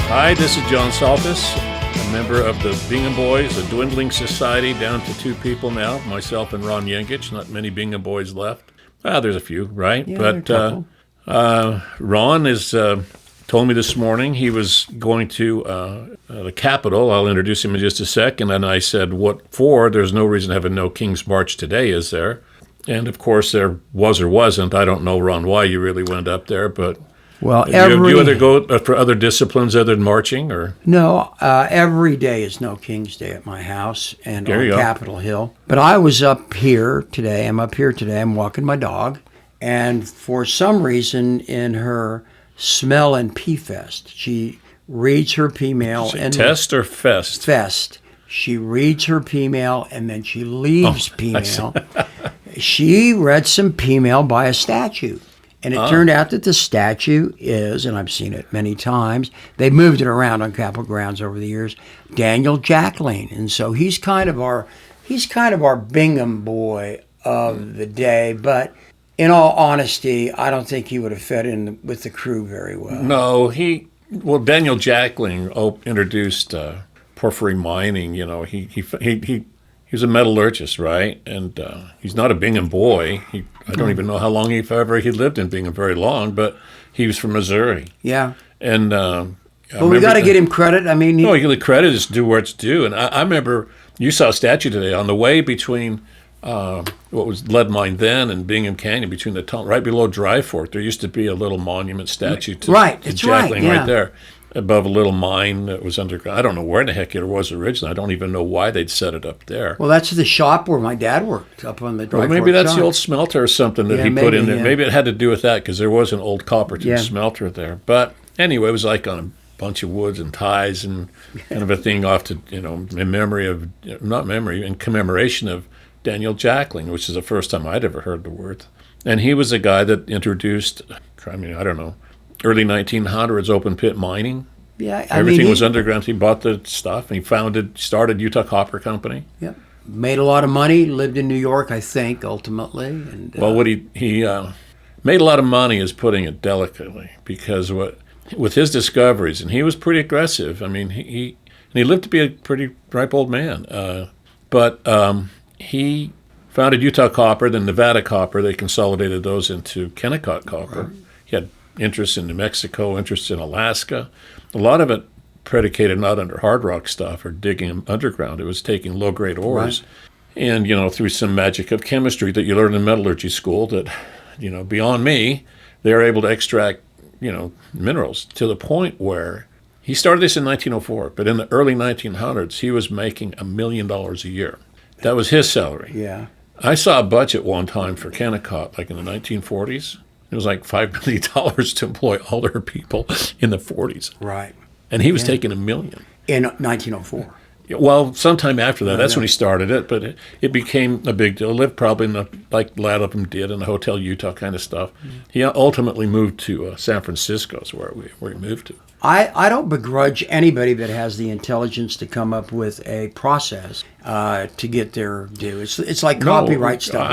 Hi, this is John Saltas, a member of the Bingham Boys, a dwindling society down to 2 people now, myself and Ron Yengich. Not many Bingham Boys left. There's a few, right? Yeah, but Ron has told me this morning he was going to the Capitol. I'll introduce him in just a second. And I said, what for? There's no reason to have a No King's March today, is there? And, of course, there was or wasn't. I don't know, Ron, why you really went up there, but... Well, do you either go for other disciplines other than marching, or no? Every day is No King's Day at my house and there on Capitol Hill. But I was up here today. I'm up here today. I'm walking my dog, and for some reason, in her smell and pee fest, she reads her pee mail and test or fest. Fest. She reads her pee mail and then she leaves pee mail. She read some pee mail by a statue. And it turned out that the statue is, and I've seen it many times, they've moved it around on Capitol grounds over the years, Daniel Jackling. And so he's kind of our Bingham boy of the day. But in all honesty, I don't think he would have fit in with the crew very well. No, Daniel Jackling introduced porphyry mining. You know, he was a metallurgist, right? And he's not a Bingham boy. I don't even know how long he lived in Bingham, very long, but he was from Missouri. Yeah. And we got to get him credit. I mean, the credit is due where it's due. And I remember you saw a statue today on the way between what was lead mine then and Bingham Canyon, between the tunnel, right below Dry Fork. There used to be a little monument statue to Jackling right there. Above a little mine that was underground. I don't know where the heck it was originally. I don't even know why they'd set it up there. Well, that's the shop where my dad worked, up on the Dry Fork. Maybe that's the old smelter or something that he put in there. Yeah. Maybe it had to do with that, because there was an old Copperton smelter there. But anyway, it was like on a bunch of woods and ties and kind of a thing off to, in commemoration of Daniel Jackling, which is the first time I'd ever heard the word. And he was the guy that introduced, early 1900s open pit mining. Yeah, everything was underground. He bought the stuff, and he started Utah Copper Company. Yeah, made a lot of money. Lived in New York, I think, ultimately. And what he made a lot of money, is putting it delicately, because with his discoveries, and he was pretty aggressive. I mean, he lived to be a pretty ripe old man. But he founded Utah Copper, then Nevada Copper. They consolidated those into Kennecott Copper. Right. He had interests in New Mexico, interests in Alaska. A lot of it predicated not under hard rock stuff or digging underground. It was taking low-grade ores. Right. And, through some magic of chemistry that you learn in metallurgy school that, beyond me, they're able to extract, minerals to the point where he started this in 1904, but in the early 1900s, he was making $1 million a year. That was his salary. Yeah. I saw a budget one time for Kennecott, like in the 1940s. It was like $5 million to employ all their people in the 40s. Right. And he was taking $1 million. In 1904. Well, sometime after that. That's when he started it, but it became a big deal. Lived probably like a lot of them did, in the Hotel Utah kind of stuff. Mm-hmm. He ultimately moved to San Francisco, is where he moved to. I don't begrudge anybody that has the intelligence to come up with a process to get their due. It's like copyright stuff.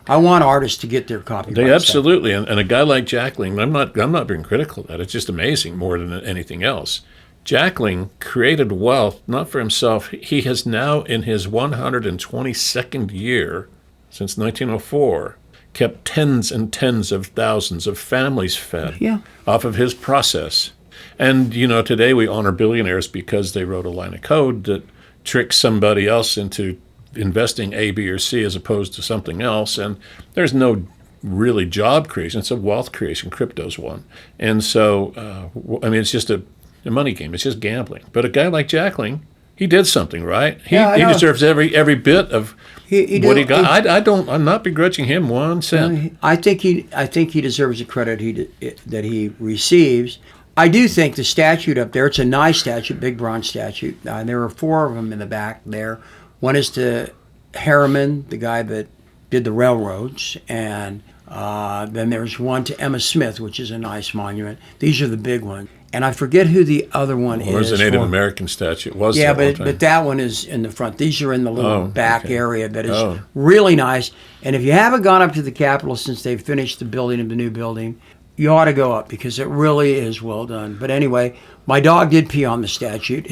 I want artists to get their copyright. Absolutely, and a guy like Jackling, I'm not being critical of that. It's just amazing more than anything else. Jackling created wealth not for himself. He has now, in his 122nd year since 1904, kept tens and tens of thousands of families fed off of his process. And, today we honor billionaires because they wrote a line of code that tricks somebody else into investing A, B, or C as opposed to something else. And there's no really job creation. It's a wealth creation. Crypto's one. And so, it's just a money game. It's just gambling. But a guy like Jackling, he did something, right? He deserves every bit of what he got. I'm not begrudging him 1 cent. I think he deserves the credit that he receives. I do think the statue up there, it's a nice statue, big bronze statue. There are 4 of them in the back there. One is to Harriman, the guy that did the railroads, and then there's one to Emma Smith, which is a nice monument. These are the big ones. And I forget who the other one is. There's a Native American statue. But that one is in the front. These are in the little back area that is really nice. And if you haven't gone up to the Capitol since they've finished the building of the new building, You ought to go up because it really is well done. But anyway, my dog did pee on the statue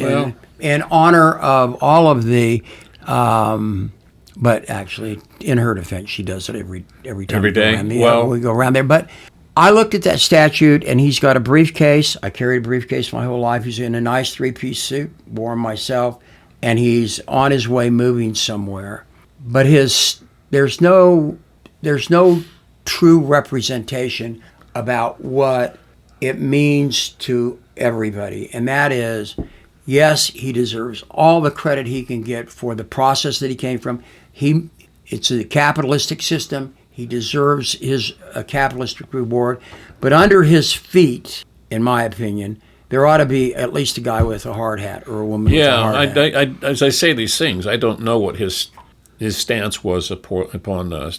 in honor of all of the. But actually, in her defense, she does it every time. Every day. We go around there. But I looked at that statue, and he's got a briefcase. I carried a briefcase my whole life. He's in a nice 3-piece suit, wore him myself, and he's on his way moving somewhere. But there's no true representation about what it means to everybody. And that is, yes, he deserves all the credit he can get for the process that he came from. It's a capitalistic system. He deserves his capitalistic reward. But under his feet, in my opinion, there ought to be at least a guy with a hard hat or a woman with a hard hat. As I say these things, I don't know what his stance was upon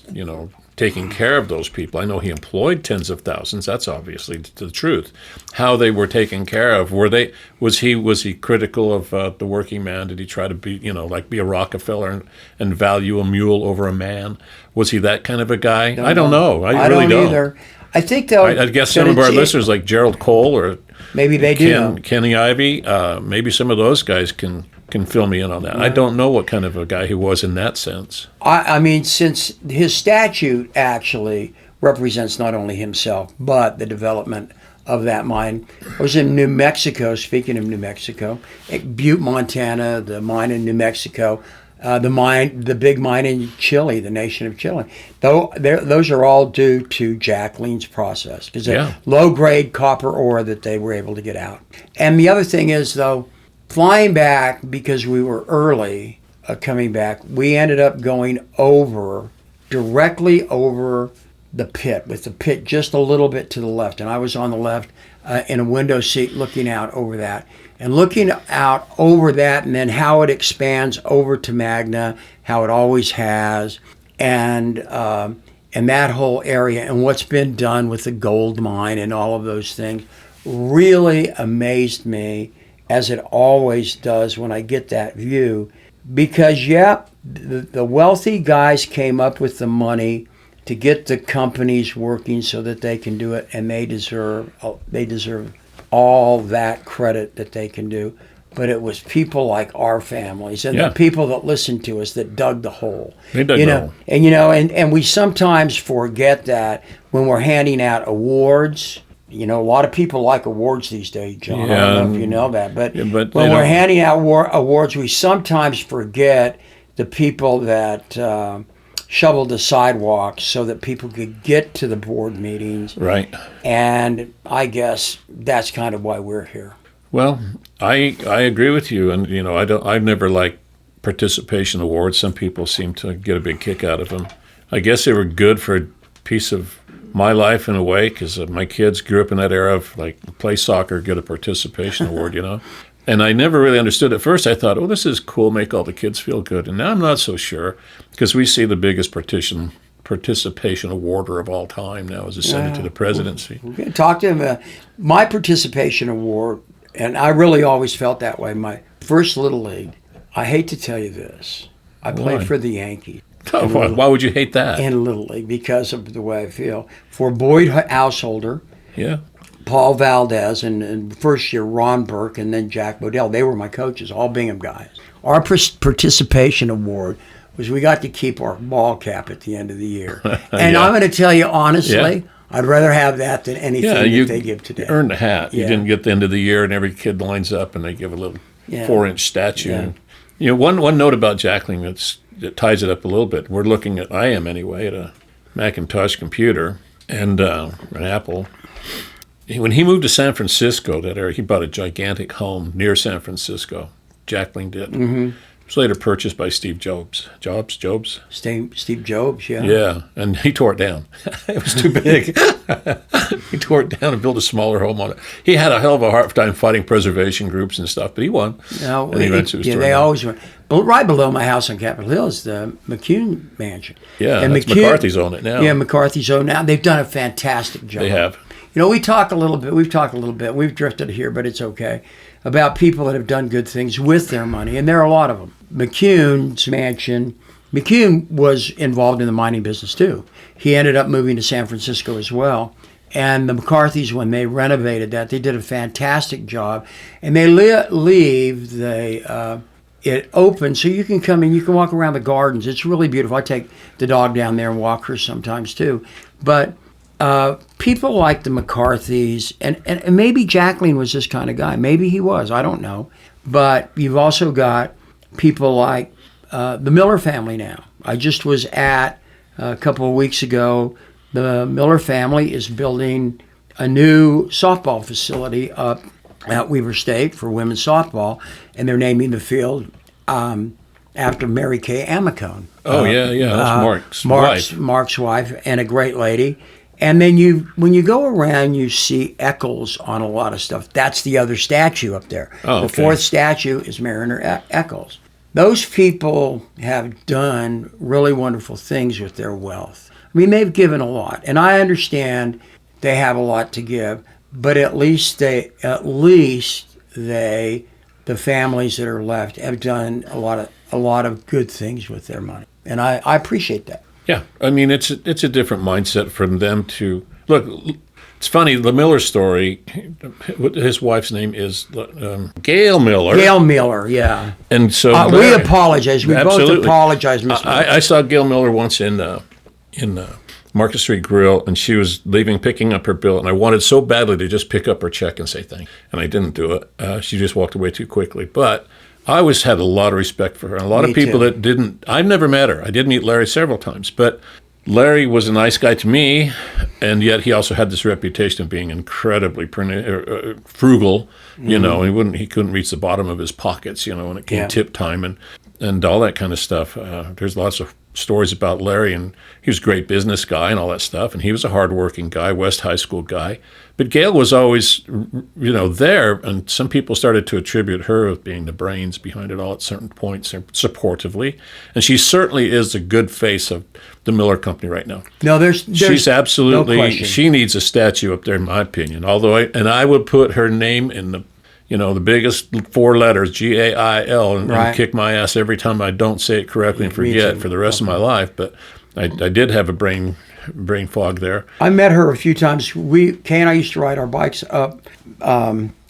taking care of those people. I know he employed tens of thousands. That's obviously the truth. How they were taken care of? Was he critical of the working man? Did he try to be be a Rockefeller and value a mule over a man? Was he that kind of a guy? I don't know. I really don't either. I think though. I guess some of our listeners, like Gerald Cole or maybe they do. Kenny Ivey, maybe some of those guys can fill me in on that. I don't know what kind of a guy he was in that sense. I mean, since his statute actually represents not only himself, but the development of that mine. I was in New Mexico, speaking of New Mexico, at Butte, Montana, the mine in New Mexico, the big mine in Chile, the nation of Chile. Those are all due to Jackling's process, because low-grade copper ore that they were able to get out. And the other thing is, though, flying back, because we were early coming back, we ended up going directly over the pit, with the pit just a little bit to the left. And I was on the left in a window seat looking out over that. And looking out over that, and then how it expands over to Magna, how it always has, and that whole area, and what's been done with the gold mine and all of those things, really amazed me, as it always does when I get that view. Because, the wealthy guys came up with the money to get the companies working so that they can do it, and they deserve all that credit that they can do. But it was people like our families and the people that listened to us that dug the hole. They dug the hole. And we sometimes forget that when we're handing out awards. A lot of people like awards these days, John. I don't know if you know that. But when we're handing out awards, we sometimes forget the people that shoveled the sidewalks so that people could get to the board meetings. Right. And I guess that's kind of why we're here. Well, I agree with you. And, I've never liked participation awards. Some people seem to get a big kick out of them. I guess they were good for a piece of my life in a way, because my kids grew up in that era of play soccer, get a participation award, And I never really understood at first. I thought, oh, this is cool, make all the kids feel good. And now I'm not so sure, because we see the biggest participation awarder of all time now is ascended to the presidency. We're going to talk to him. My participation award, and I really always felt that way, my first Little League, I hate to tell you this, I played for the Yankees. Oh, why would you hate that? In Little League, because of the way I feel. For Boyd Householder, Paul Valdez, and first year Ron Burke, and then Jack Bodell. They were my coaches, all Bingham guys. Our participation award was we got to keep our ball cap at the end of the year. And I'm going to tell you honestly, I'd rather have that than anything that they give today. You earned a hat. You didn't get the end of the year, and every kid lines up, and they give a little 4-inch statue. Yeah. One note about Jackling that ties it up a little bit. We're looking at, I am anyway, at a Macintosh computer and an Apple. When he moved to San Francisco, that area, he bought a gigantic home near San Francisco. Jackling did. Mm-hmm. It was later purchased by Steve Jobs. Steve Jobs, yeah. Yeah, and he tore it down. It was too big. He tore it down and built a smaller home on it. He had a hell of a hard time fighting preservation groups and stuff, but he won. No, they always win. But right below my house on Capitol Hill is the McCune Mansion. Yeah, and McCarthy's own it now. Yeah, McCarthy's own now. They've done a fantastic job. They have. We've talked a little bit, we've drifted here, but it's okay, about people that have done good things with their money, and there are a lot of them. McCune's mansion, McCune was involved in the mining business too. He ended up moving to San Francisco as well, And the McCarthys, when they renovated that, they did a fantastic job. And they leave it open so you can come in, you can walk around the gardens. It's really beautiful. I take the dog down there and walk her sometimes too. But people like the McCarthys, and maybe Jackling was this kind of guy. Maybe he was. I don't know. But you've also got people like the Miller family now. I just was at, a couple of weeks ago, the Miller family is building a new softball facility up at Weber State for women's softball, and they're naming the field after Mary Kay Amicone. Oh, that's Mark's wife, and a great lady. And then when you go around, you see Eccles on a lot of stuff. That's the other statue up there. Oh, okay. The fourth statue is Mariner Eccles. Those people have done really wonderful things with their wealth. I mean, they've given a lot, and I understand they have a lot to give, but at least the families that are left have done a lot of good things with their money, and I appreciate that. Yeah, I mean, it's a different mindset from them to look. It's funny, the Miller story. His wife's name is Gail Miller. Gail Miller, yeah. And so we apologize. We absolutely. both apologize, Miss Miller. I saw Gail Miller once in Market Street Grill, and she was picking up her bill, and I wanted so badly to just pick up her check and say thank you, and I didn't do it. She just walked away too quickly. But I always had a lot of respect for her. And a lot of people that didn't. I've never met her. I did meet Larry several times, but Larry was a nice guy to me, and yet he also had this reputation of being incredibly frugal. You know, he couldn't reach the bottom of his pockets. You know, when it came tip time and all that kind of stuff. There's lots of stories about Larry, and he was a great business guy and all that stuff, and he was a hardworking guy, West High School guy. But Gail was always, there, and some people started to attribute her with being the brains behind it all at certain points, supportively. And she certainly is the good face of the Miller Company right now. No, she's absolutely, no question. She needs a statue up there, in my opinion. Although, I would put her name in the biggest four letters, GAIL, and kick my ass every time I don't say it correctly and forget for the rest of my life. But I did have a brain fog there. I met her a few times. Kay and I used to ride our bikes up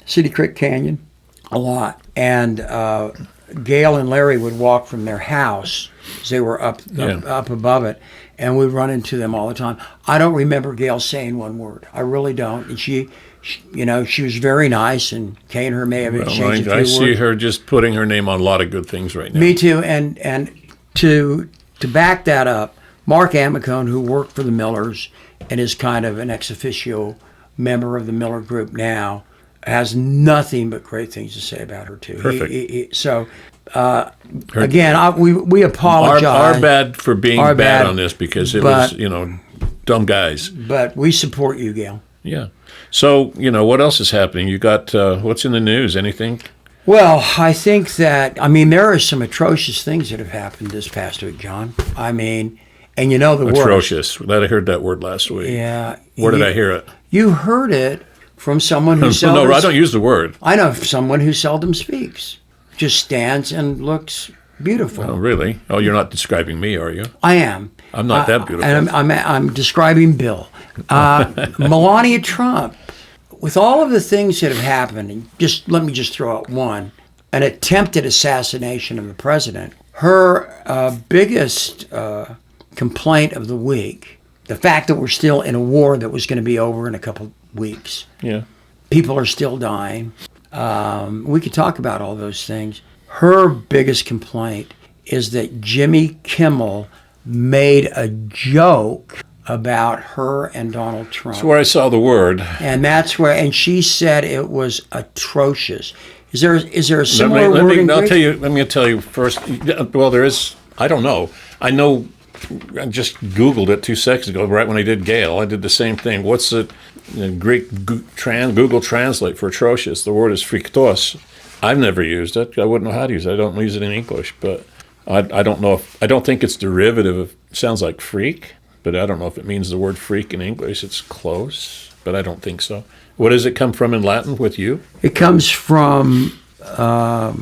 City Creek Canyon a lot. And Gail and Larry would walk from their house, because they were up above it, and we'd run into them all the time. I don't remember Gail saying one word. I really don't. And she was very nice, and Kay and her may have exchanged a few words. I see her just putting her name on a lot of good things right now. Me too. And to back that up, Mark Amicone, who worked for the Millers and is kind of an ex officio member of the Miller Group now, has nothing but great things to say about her too. Perfect. Again, we apologize. Our bad for being bad on this, because it was dumb guys. But we support you, Gail. Yeah. So what else is happening? You got what's in the news? Anything? Well, I think that there are some atrocious things that have happened this past week, John. And the word. Atrocious. I heard that word last week. Yeah. Where did I hear it? You heard it from someone who seldom... No, I don't use the word. I know someone who seldom speaks. Just stands and looks beautiful. Oh, really? Oh, you're not describing me, are you? I am. I'm not that beautiful. And I'm describing Bill. Melania Trump, with all of the things that have happened, let me throw out one, an attempted assassination of the president. Her biggest complaint of the week, the fact that we're still in a war that was going to be over in a couple weeks. Yeah. People are still dying. We could talk about all those things. Her biggest complaint is that Jimmy Kimmel made a joke about her and Donald Trump. That's where I saw the word. And and she said it was atrocious. Is there a similar word in Greek? Let me tell you first. Well, there is. I don't know. I know. I just Googled it 2 seconds ago, right when I did Gail. I did the same thing. What's the Greek Google Translate for atrocious? The word is friktos. I've never used it. I wouldn't know how to use it. I don't use it in English, but I don't know I don't think it's derivative of, it sounds like freak, but I don't know if it means the word freak in English. It's close, but I don't think so. What does it come from in Latin with you? It comes from the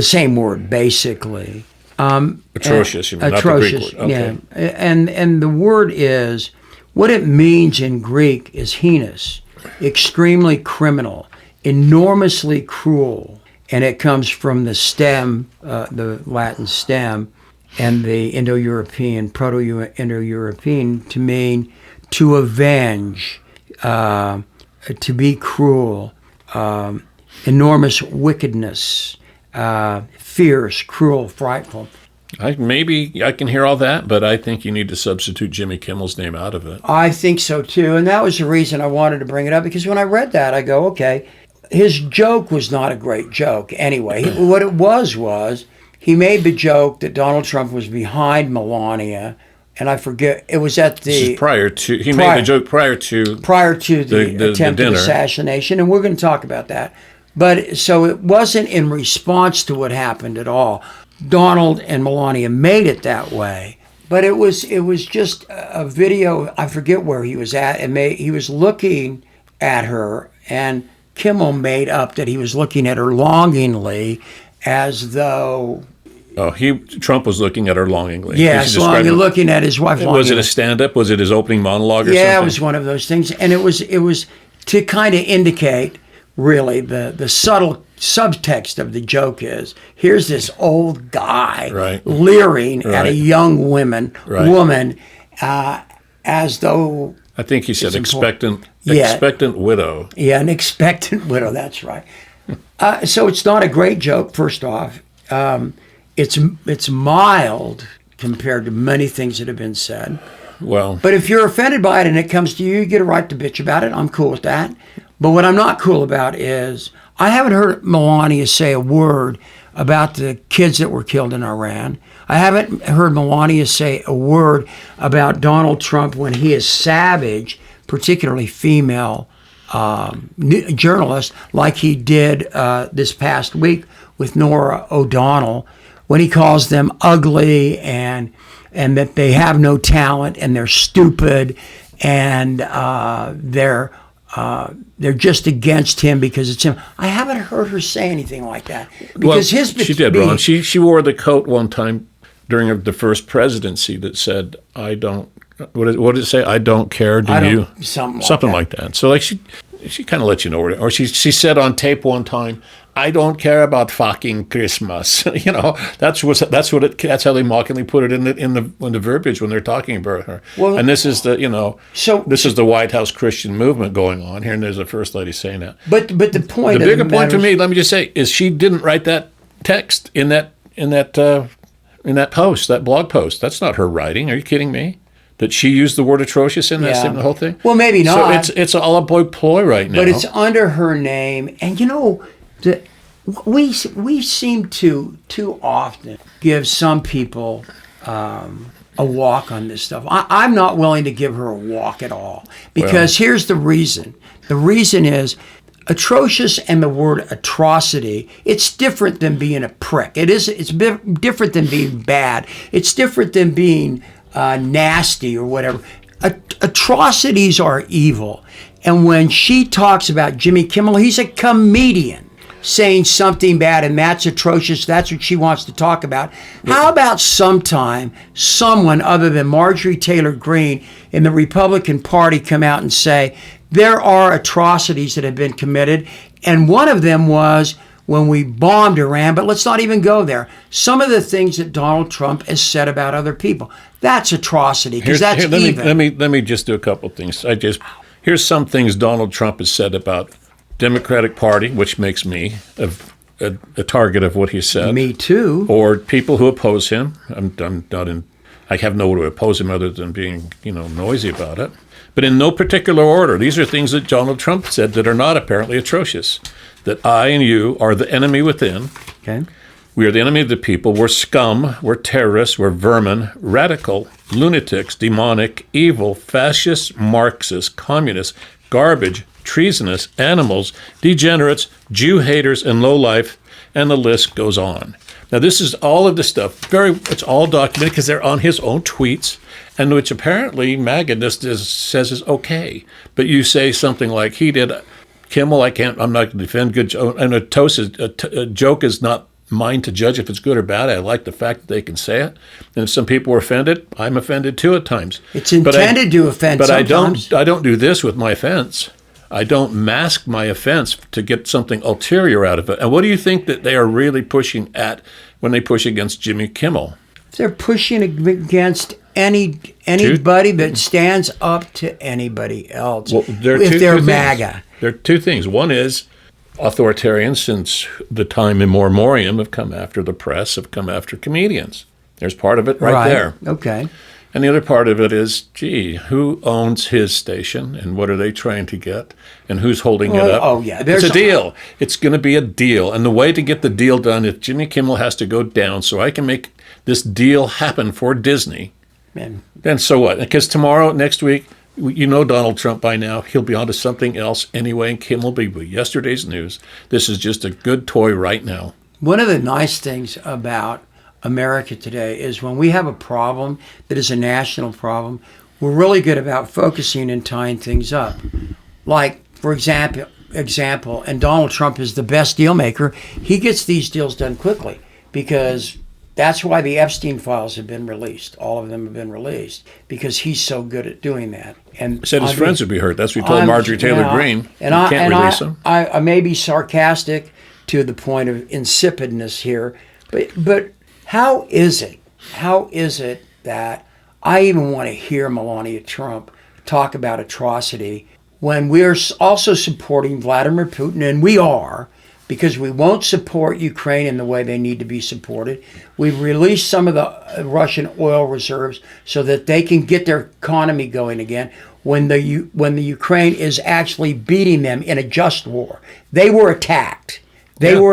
same word, basically. Atrocious, you mean, atrocious, not the Greek word. Okay. Yeah. And the word is, What it means in Greek is heinous, extremely criminal, enormously cruel. And it comes from the stem, the Latin stem, and the Indo-European, Proto-Indo-European, to mean to avenge, to be cruel, enormous wickedness, fierce, cruel, frightful. Maybe I can hear all that, but I think you need to substitute Jimmy Kimmel's name out of it. I think so too, and that was the reason I wanted to bring it up, because when I read that, I go, okay, his joke was not a great joke anyway. What it was he made the joke that Donald Trump was behind Melania, and I forget, it was at the... This is made the joke prior to the attempted assassination, and we're going to talk about that. But so it wasn't in response to what happened at all. Donald and Melania made it that way, but it was just a video. I forget where he was at, and he was looking at her, and Kimmel made up that he was looking at her longingly, as though. Oh, Trump was looking at her longingly. Yes, looking at his wife longingly. Was it a stand-up? Was it his opening monologue or something? Yeah, it was one of those things, and it was to kind of indicate. Really, the subtle subtext of the joke is, here's this old guy leering at a young woman, as though... I think he said expectant widow. Yeah, an expectant widow, that's right. So it's not a great joke, first off. It's mild compared to many things that have been said. Well, but if you're offended by it and it comes to you, you get a right to bitch about it. I'm cool with that. But what I'm not cool about is I haven't heard Melania say a word about the kids that were killed in Iran. I haven't heard Melania say a word about Donald Trump when he is savage, particularly female journalists, like he did this past week with Nora O'Donnell, when he calls them ugly and that they have no talent and they're stupid and they're just against him because it's him. I haven't heard her say anything like that. Because she did, Ron. She wore the coat one time during the first presidency that said, "I don't." What did it say? I don't care. Do you? Something like that. So like she kind of let you know where. Or she said on tape one time, "I don't care about fucking Christmas." You know, that's how they mockingly put it in the verbiage when they're talking about her. Well, and this is this is the White House Christian movement going on here, and there's a first lady saying that. But the point. The bigger point for me, let me just say, is she didn't write that text in that post, that blog post. That's not her writing. Are you kidding me? That she used the word atrocious in that the whole thing. Well, maybe not. So it's all a ploy right now. But it's under her name, and we seem to too often give some people a walk on this stuff. I'm not willing to give her a walk at all, because here's the reason. The reason is atrocious, and the word atrocity, it's different than being a prick. It's different than being bad. It's different than being nasty or whatever. Atrocities are evil. And when she talks about Jimmy Kimmel, he's a comedian saying something bad, and that's atrocious. That's what she wants to talk about. How about sometime someone other than Marjorie Taylor Greene in the Republican Party come out and say, there are atrocities that have been committed, and one of them was when we bombed Iran, but let's not even go there. Some of the things that Donald Trump has said about other people, that's atrocity, because that's evil. Let me just do a couple of things. Here's some things Donald Trump has said about Democratic Party, which makes me a target of what he said. Me too. Or people who oppose him. I have no way to oppose him other than being, noisy about it. But in no particular order. These are things that Donald Trump said that are not apparently atrocious. That I and you are the enemy within. Okay. We are the enemy of the people. We're scum. We're terrorists. We're vermin, radical, lunatics, demonic, evil, fascist, Marxist, communist, garbage, treasonous, animals, degenerates, Jew haters, and lowlife, and the list goes on. Now, this is all of the stuff. It's all documented because they're on his own tweets, and which apparently MAGA says is okay. But you say something like he did, Kimmel, I'm not going to defend good joke, and a joke is not mine to judge if it's good or bad. I like the fact that they can say it. And if some people are offended, I'm offended too at times. It's intended to offend but sometimes. I don't do this with my offense. I don't mask my offense to get something ulterior out of it. And what do you think that they are really pushing at when they push against Jimmy Kimmel? They're pushing against anybody that stands up to anybody else. Well, if they're MAGA. There are two things. One is authoritarians since the time immemorial have come after the press, have come after comedians. There's part of it right there. Okay. And the other part of it is, gee, who owns his station and what are they trying to get and who's holding it up? Oh, yeah. It's a deal. It's going to be a deal. And the way to get the deal done, if Jimmy Kimmel has to go down so I can make this deal happen for Disney, then so what? Because tomorrow, next week, you know Donald Trump by now, he'll be on to something else anyway, and Kimmel will be with yesterday's news. This is just a good toy right now. One of the nice things about America today is when we have a problem that is a national problem, we're really good about focusing and tying things up. Like, for example, and Donald Trump is the best deal maker, he gets these deals done quickly because that's why the Epstein files have been released. All of them have been released because he's so good at doing that. And said his friends would be hurt. That's what we told Marjorie Taylor Greene. And I may be sarcastic to the point of insipidness here, but how is it that I even want to hear Melania Trump talk about atrocity when we're also supporting Vladimir Putin, and we are, because we won't support Ukraine in the way they need to be supported. We've released some of the Russian oil reserves so that they can get their economy going again when the Ukraine is actually beating them in a just war. They were attacked. Yeah.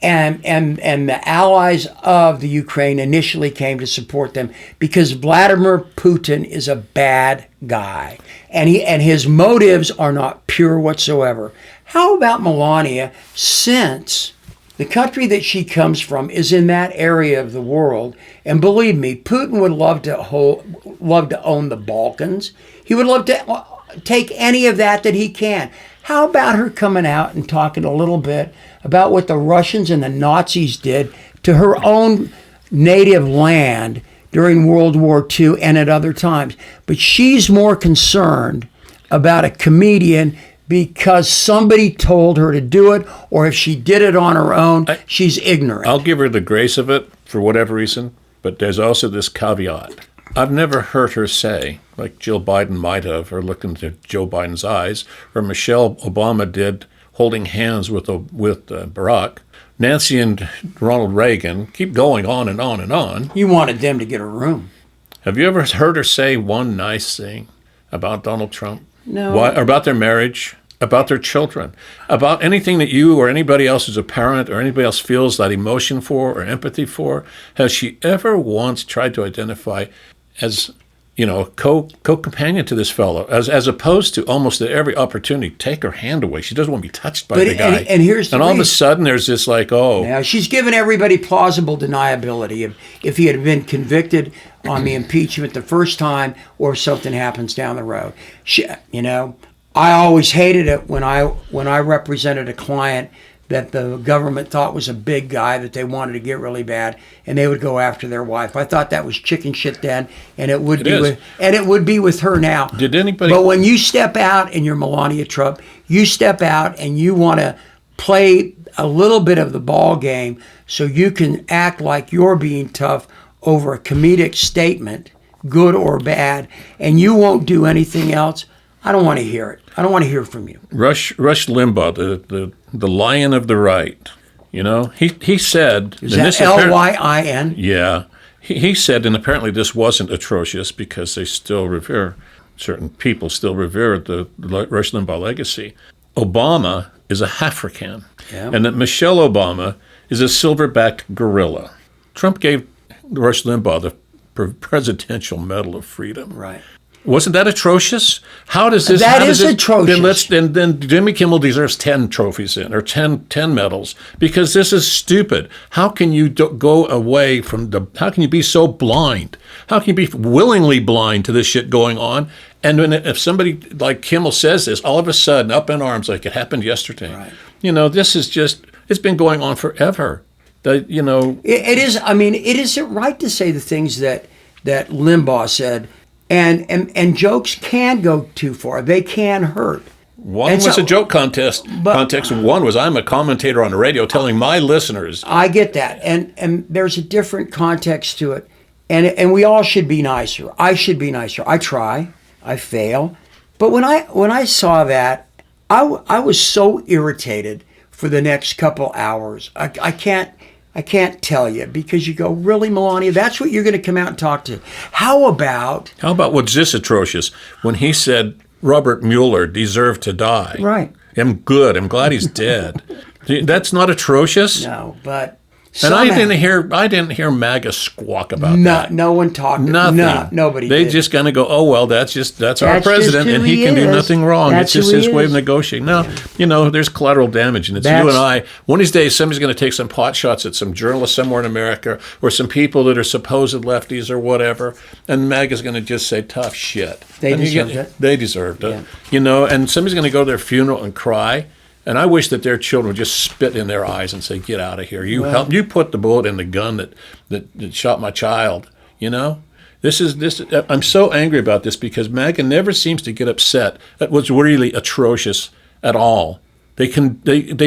And the allies of the Ukraine initially came to support them because Vladimir Putin is a bad guy, and his motives are not pure whatsoever. How about Melania, since the country that she comes from is in that area of the world, and believe me, Putin would love to own the Balkans. He would love to take any of that he can. How about her coming out and talking a little bit about what the Russians and the Nazis did to her own native land during World War II and at other times? But she's more concerned about a comedian because somebody told her to do it, or if she did it on her own, she's ignorant. I'll give her the grace of it for whatever reason, but there's also this caveat. I've never heard her say, like Jill Biden might have, or look into Joe Biden's eyes, or Michelle Obama did, holding hands with Barack. Nancy and Ronald Reagan keep going on and on and on. You wanted them to get a room. Have you ever heard her say one nice thing about Donald Trump? No. Or about their marriage, about their children, about anything that you or anybody else who's a parent or anybody else feels that emotion for or empathy for? Has she ever once tried to identify as, a co-companion to this fellow, as opposed to almost at every opportunity take her hand away? She doesn't want to be touched by the guy. And here's the all of a sudden there's this Now, she's given everybody plausible deniability if he had been convicted on the impeachment the first time or something happens down the road. I always hated it when I represented a client that the government thought was a big guy that they wanted to get really bad, and they would go after their wife. I thought that was chicken shit then, and it would be with her now. Did anybody? But when you step out and you're Melania Trump, you step out and you want to play a little bit of the ball game so you can act like you're being tough over a comedic statement, good or bad, and you won't do anything else. I don't want to hear it. I don't want to hear from you. Rush Limbaugh, the lion of the right, he said... Is that L-Y-I-N? Yeah. He said, and apparently this wasn't atrocious because they still revere, certain people still revere the Rush Limbaugh legacy. Obama is a African, and that Michelle Obama is a silverback gorilla. Trump gave Rush Limbaugh the Presidential Medal of Freedom. Right. Wasn't that atrocious? How does this? That is atrocious. Then Jimmy Kimmel deserves 10 trophies or 10 medals because this is stupid. How can you go away from how can you be so blind? How can you be willingly blind to this shit going on? And if somebody like Kimmel says this, all of a sudden up in arms like it happened yesterday. Right. This is just, it's been going on forever. That, you know, It is. I mean, it isn't right to say the things that Limbaugh said, and jokes can go too far. They can hurt. one was a joke context, and one was I'm a commentator on the radio telling my listeners. I get that, and there's a different context to it, and we all should be nicer. I should be nicer. I try. I fail. But when I saw that, I was so irritated for the next couple hours. I can't tell you, because you go, really, Melania, that's what you're going to come out and talk to. How about what's this atrocious when he said Robert Mueller deserved to die? Right. I'm glad he's dead. That's not atrocious? No, but and I didn't hear MAGA squawk about that. No one talked. Nothing. Nobody. They did. just kind of go, oh well, that's our president, and he can do nothing wrong. It's just his way of negotiating. Now, you know, there's collateral damage, and it's you and I. One of these days, somebody's going to take some pot shots at some journalist somewhere in America, or some people that are supposed lefties or whatever, and MAGA's going to just say tough shit. They deserved it. They deserved it. Yeah. You know, and somebody's going to go to their funeral and cry. And I wish that their children would just spit in their eyes and say, "Get out of here! You put the bullet in the gun that shot my child." You know, this. I'm so angry about this because MAGA never seems to get upset at what's really atrocious at all. They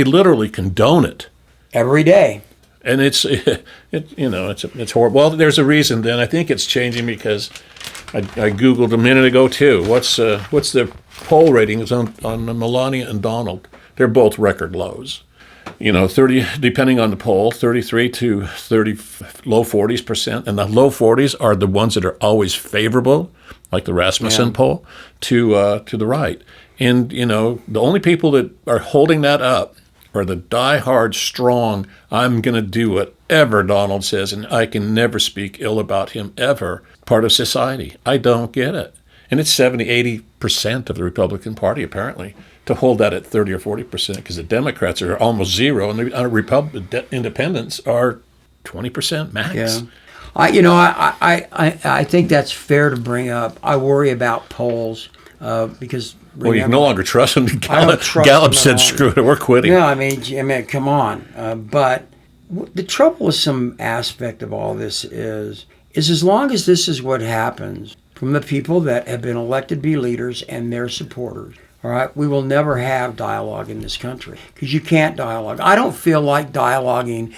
literally condone it every day, and it's horrible. Well, there's a reason. Then I think it's changing because I googled a minute ago too. What's the poll ratings on Melania and Donald? They're both record lows. You know, 30, depending on the poll, 33 to 30, low 40%. And the low 40s are the ones that are always favorable, like the Rasmussen poll, to the right. And, you know, the only people that are holding that up are the die-hard, strong, I'm going to do whatever Donald says, and I can never speak ill about him ever, part of society. I don't get it. And it's 70, 80% of the Republican Party, apparently, to hold that at 30 or 40%, because the Democrats are almost zero, and the independents are 20% max. Yeah. I think that's fair to bring up. I worry about polls because you can no longer trust them. Gallup said, "Screw it, we're quitting." Yeah, I mean, come on. But the trouble with some aspect of all this is as long as this is what happens from the people that have been elected to be leaders and their supporters. All right, we will never have dialogue in this country because you can't dialogue. I don't feel like dialoguing,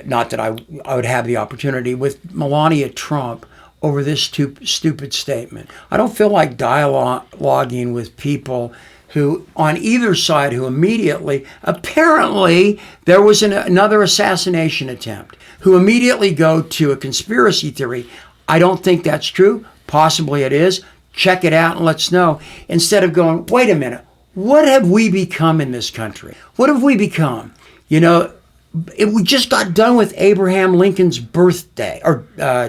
not that I would have the opportunity, with Melania Trump over this stupid statement. I don't feel like dialoguing with people who, on either side, who immediately, apparently there was another assassination attempt, who immediately go to a conspiracy theory. I don't think that's true. Possibly it is. Check it out and let's know. Instead of going, wait a minute, what have we become in this country? What have we become? You know, we just got done with Abraham Lincoln's birthday or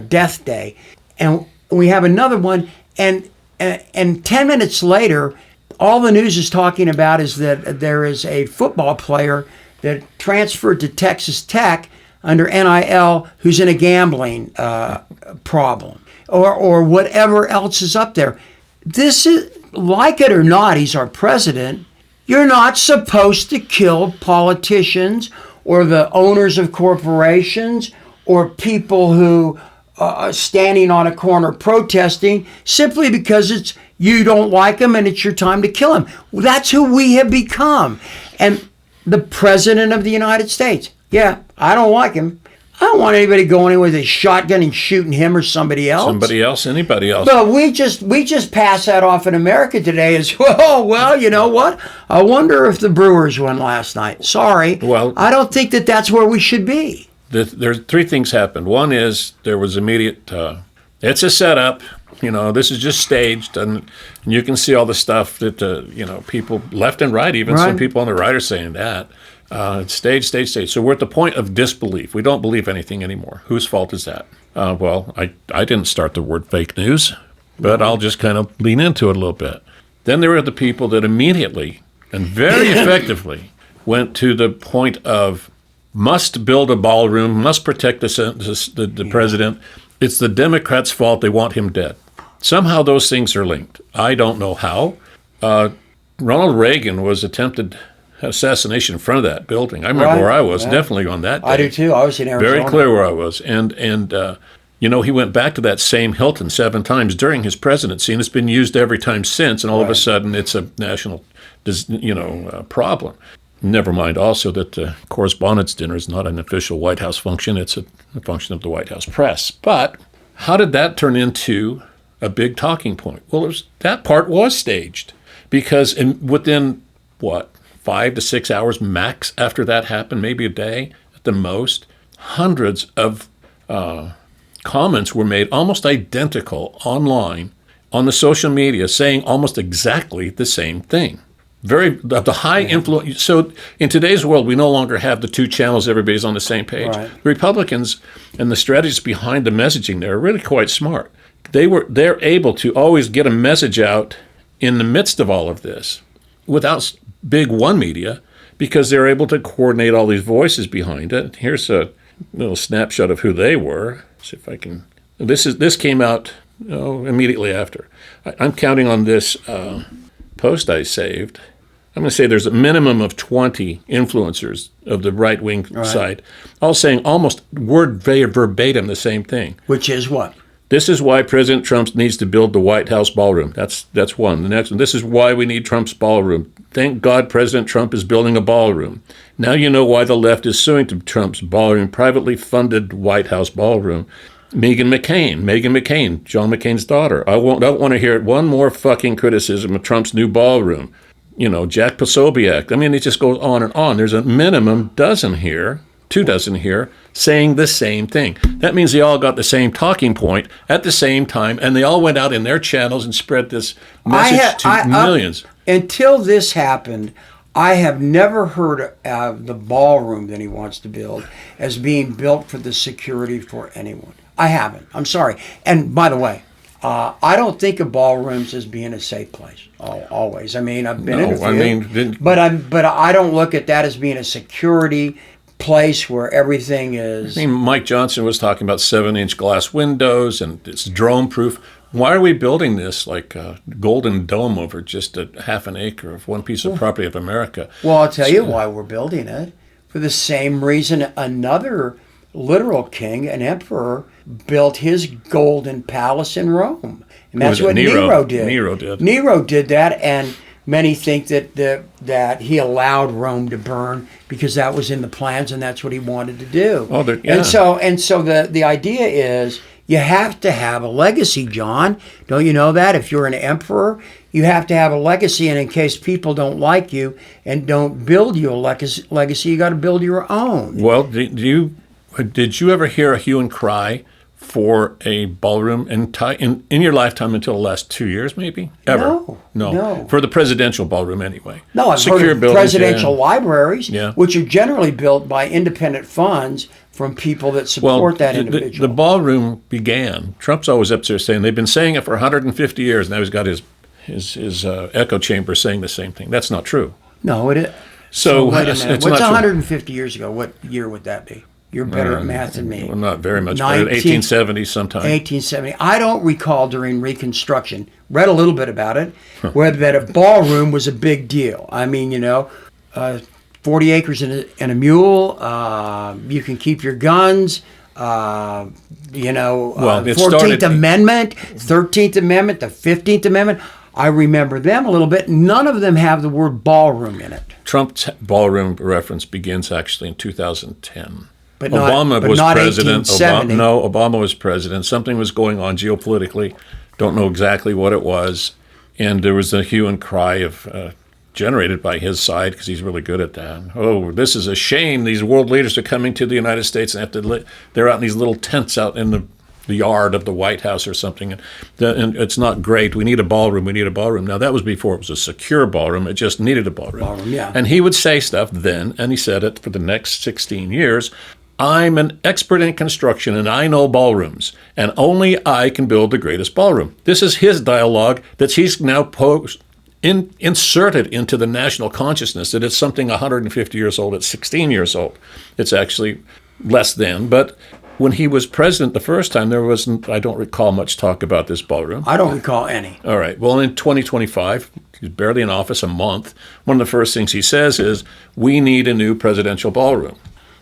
death day, and we have another one. And 10 minutes later, all the news is talking about is that there is a football player that transferred to Texas Tech under NIL who's in a gambling problem. Or whatever else is up there. This is, like it or not, he's our president. You're not supposed to kill politicians or the owners of corporations or people who are standing on a corner protesting simply because you don't like them and it's your time to kill them. That's who we have become. And the president of the United States, yeah, I don't like him. I don't want anybody going in with a shotgun and shooting him or somebody else. Anybody else. But we just pass that off in America today as, well, you know what? I wonder if the Brewers won last night. Sorry. Well, I don't think that's where we should be. There's three things happened. One is there was immediate, it's a setup. You know, this is just staged, and you can see all the stuff that, people left and right, even some people on the right are saying that. It's staged. So we're at the point of disbelief. We don't believe anything anymore. Whose fault is that? Well, I didn't start the word fake news, but I'll just kind of lean into it a little bit. Then there were the people that immediately and very effectively went to the point of must build a ballroom, must protect the president. It's the Democrats' fault. They want him dead. Somehow those things are linked. I don't know how. Ronald Reagan was attempted assassination in front of that building. I remember where I was, definitely on that day. I do too. I was in Arizona. Very clear where I was. And he went back to that same Hilton 7 times during his presidency, and it's been used every time since, and all of a sudden it's a national, problem. Never mind also that the Correspondents' Dinner is not an official White House function. It's a function of the White House press. But how did that turn into a big talking point? Well, that part was staged because within, 5 to 6 hours max after that happened, maybe a day at the most, hundreds of comments were made almost identical online on the social media saying almost exactly the same thing. The high influence. So in today's world, we no longer have the 2 channels. Everybody's on the same page. Right. The Republicans and the strategists behind the messaging there are really quite smart. They're able to always get a message out in the midst of all of this without big one media because they're able to coordinate all these voices behind it. Here's a little snapshot of who they were. See if I can. This came out immediately after. I'm counting on this post I saved. I'm going to say there's a minimum of 20 influencers of the right-wing side, all saying almost word verbatim the same thing. Which is what? This is why President Trump needs to build the White House ballroom. That's one. The next one, this is why we need Trump's ballroom. Thank God President Trump is building a ballroom. Now you know why the left is suing to Trump's ballroom, privately funded White House ballroom. Meghan McCain, John McCain's daughter. I don't want to hear one more fucking criticism of Trump's new ballroom. Jack Posobiec. I mean, it just goes on and on. There's a minimum 2 dozen here, saying the same thing. That means they all got the same talking point at the same time, and they all went out in their channels and spread this message to millions. Until this happened, I have never heard of the ballroom that he wants to build as being built for the security for anyone. I haven't. I'm sorry. And by the way, I don't think of ballrooms as being a safe place. Always. I mean, I've been in a few, but I don't look at that as being a security place where everything is. I mean, Mike Johnson was talking about 7-inch glass windows and it's drone-proof. Why are we building this like a golden dome over just a half an acre of one piece of property of America? Well, I'll tell you why we're building it. For the same reason another literal king, an emperor, built his golden palace in Rome. And that's what Nero did. Nero did that, and many think that he allowed Rome to burn because that was in the plans and that's what he wanted to do. And so the idea is you have to have a legacy, John. Don't you know that? If you're an emperor, you have to have a legacy, and in case people don't like you and don't build you a legacy, you got to build your own. Well, did you ever hear a hue and cry for a ballroom in your lifetime until the last 2 years, maybe? Ever? No. For the presidential ballroom, anyway. No, I've heard of presidential libraries, which are generally built by independent funds from people that support that individual. The ballroom began. Trump's always up there saying they've been saying it for 150 years. Now he's got his echo chamber saying the same thing. That's not true. No, it is. So wait a minute. What's 150 years ago? What year would that be? You're better at math than me. Well, not very much. 1870 sometime. 1870. I don't recall during Reconstruction. Read a little bit about it. Where that a ballroom was a big deal. I mean, 40 acres and a mule. You can keep your guns. The 14th Amendment, 13th Amendment, the 15th Amendment. I remember them a little bit. None of them have the word ballroom in it. Trump's ballroom reference begins actually in 2010. But Obama was not president. 1870. Obama was president. Something was going on geopolitically. Don't know exactly what it was. And there was a hue and cry of generated by his side because he's really good at that. Oh, this is a shame. These world leaders are coming to the United States and they're out in these little tents out in the yard of the White House or something. And it's not great. We need a ballroom. Now, that was before it was a secure ballroom. It just needed a ballroom. And he would say stuff then, and he said it for the next 16 years. I'm an expert in construction, and I know ballrooms, and only I can build the greatest ballroom. This is his dialogue that he's now inserted into the national consciousness, that it's something 150 years old. It's 16 years old. It's actually less than, but when he was president the first time, there wasn't, I don't recall much talk about this ballroom. I don't recall any. All right. Well, in 2025, he's barely in office a month. One of the first things he says is, we need a new presidential ballroom.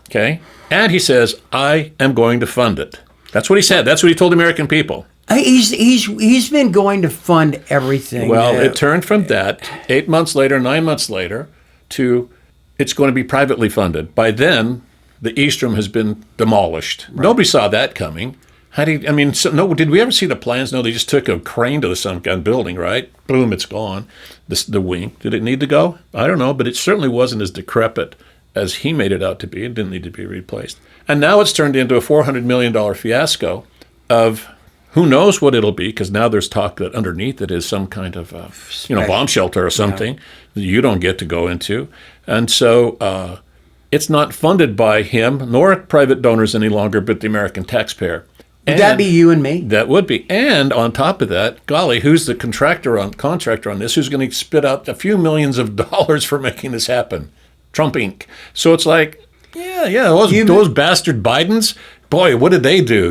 Okay? And he says, I am going to fund it. That's what he said. That's what he told the American people. He's been going to fund everything. Well, it turned from that 8 months later, 9 months later, to it's going to be privately funded. By then, the Eastrom has been demolished. Right. Nobody saw that coming. Did we ever see the plans? No, they just took a crane to some kind of building, right? Boom, it's gone. The wing. Did it need to go? I don't know, but it certainly wasn't as decrepit as he made it out to be. It didn't need to be replaced. And now it's turned into a $400 million fiasco of who knows what it'll be, because now there's talk that underneath it is some kind of bomb shelter or something that you don't get to go into. And so it's not funded by him nor private donors any longer, but the American taxpayer. Would that be you and me? That would be. And on top of that, golly, who's the contractor on this? Who's going to spit out a few millions of dollars for making this happen? Trump Inc. So it's like, those bastard Bidens, boy, what did they do?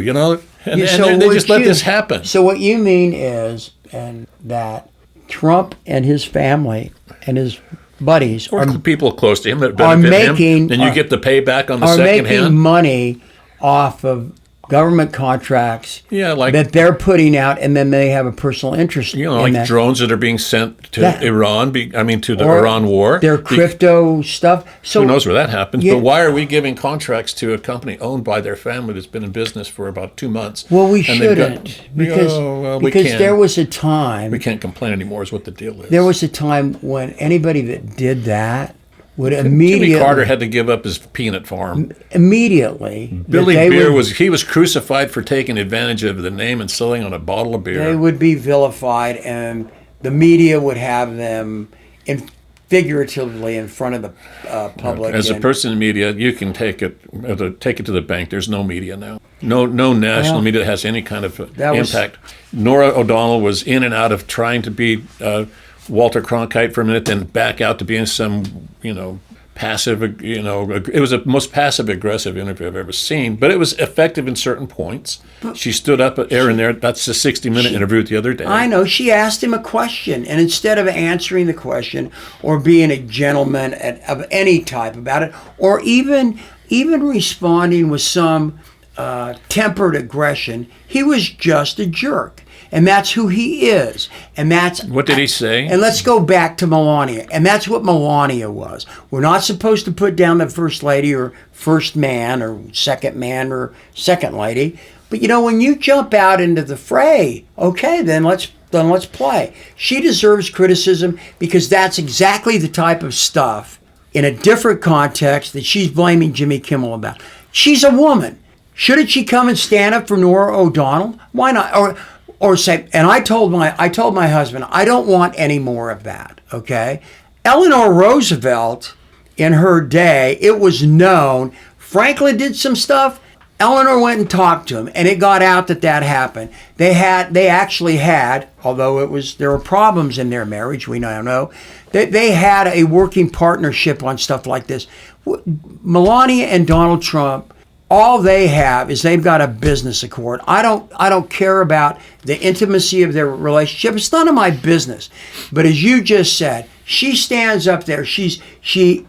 And they just let this happen. So what you mean is, and that Trump and his family and his buddies or people close to him that benefit him, and you get the payback on the second hand. Are making money off of government contracts like that they're putting out, and then they have a personal interest in like that. Drones that are being sent to Iran, to the Iran war. Their crypto stuff. So who knows where that happens? But why are we giving contracts to a company owned by their family that's been in business for about 2 months? Well, we shouldn't. Because there was a time. We can't complain anymore is what the deal is. There was a time when anybody that did that would immediately. Jimmy Carter had to give up his peanut farm. Immediately. Billy Beer was crucified for taking advantage of the name and selling on a bottle of beer. They would be vilified, and the media would have them figuratively in front of the public. As a person in media, you can take it to the bank. There's no media now. No national media that has any kind of impact. Nora O'Donnell was in and out of trying to be Walter Cronkite for a minute, then back out to being some, passive, it was the most passive-aggressive interview I've ever seen, but it was effective in certain points. She stood up there. That's a 60-minute interview the other day. I know. She asked him a question, and instead of answering the question or being a gentleman of any type about it, or even responding with some tempered aggression, he was just a jerk. And that's who he is. And that's what did he say? And let's go back to Melania. And that's what Melania was. We're not supposed to put down the first lady or first man or second lady. But when you jump out into the fray, okay, then let's play. She deserves criticism because that's exactly the type of stuff in a different context that she's blaming Jimmy Kimmel about. She's a woman. Shouldn't she come and stand up for Nora O'Donnell? Why not? Or say, and I told my husband, I don't want any more of that, okay? Eleanor Roosevelt, in her day, it was known, Franklin did some stuff, Eleanor went and talked to him, and it got out that happened. They actually had, although there were problems in their marriage, we now know, they had a working partnership on stuff like this. Melania and Donald Trump, all they have is they've got a business accord. I don't care about the intimacy of their relationship. It's none of my business. But as you just said, she stands up there. She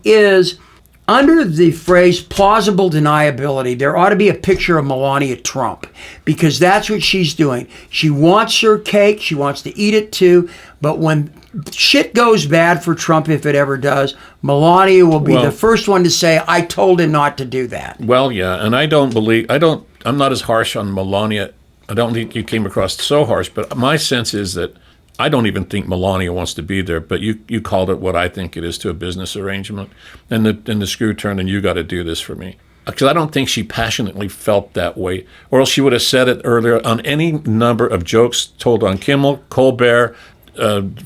is under the phrase plausible deniability. There ought to be a picture of Melania Trump because that's what she's doing. She wants her cake. She wants to eat it too. But when shit goes bad for Trump, if it ever does, Melania will be the first one to say, I told him not to do that. Well, yeah, and I'm not as harsh on Melania. I don't think you came across so harsh, but my sense is that I don't even think Melania wants to be there, but you called it what I think it is to a business arrangement, and the screw turned, and you got to do this for me. Because I don't think she passionately felt that way, or else she would have said it earlier on any number of jokes told on Kimmel, Colbert,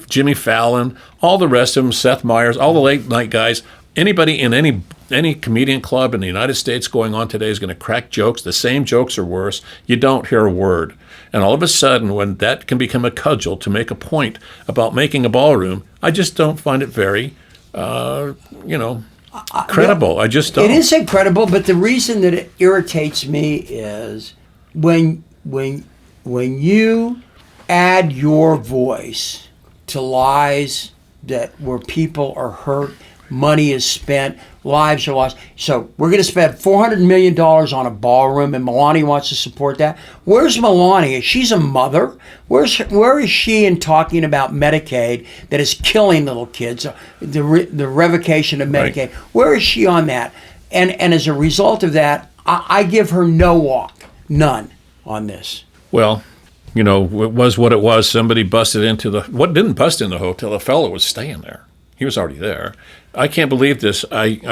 Jimmy Fallon, all the rest of them, Seth Meyers, all the late night guys. Anybody in any comedian club in the United States going on today is going to crack jokes, the same jokes or worse. You don't hear a word. And all of a sudden, when that can become a cudgel to make a point about making a ballroom, I just don't find it very, credible. I just don't. It is incredible, but the reason that it irritates me is when you add your voice to lies where people are hurt, money is spent, lives are lost. So we're going to spend $400 million on a ballroom, and Melania wants to support that. Where's Melania? She's a mother. Where is she in talking about Medicaid that is killing little kids, the revocation of Medicaid? Right. Where is she on that? And as a result of that, I give her no walk, none on this. Well, it was what it was. Somebody busted into didn't bust in the hotel. A fellow was staying there. He was already there. I can't believe this. That's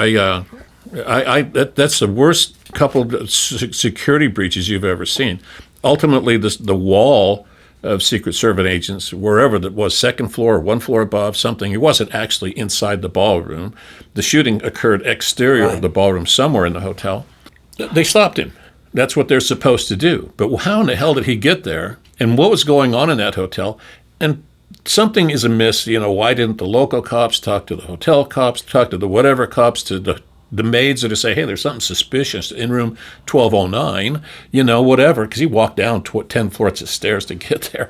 the worst couple of security breaches you've ever seen. Ultimately, the wall of Secret Service agents, wherever that was, second floor, one floor above, something. It wasn't actually inside the ballroom. The shooting occurred exterior of the ballroom, somewhere in the hotel. They stopped him. That's what they're supposed to do. But how in the hell did he get there? And what was going on in that hotel? And something is amiss. Why didn't the local cops talk to the hotel cops, talk to the whatever cops, to the maids, or to say, hey, there's something suspicious in room 1209, whatever, because he walked down 10 flights of stairs to get there.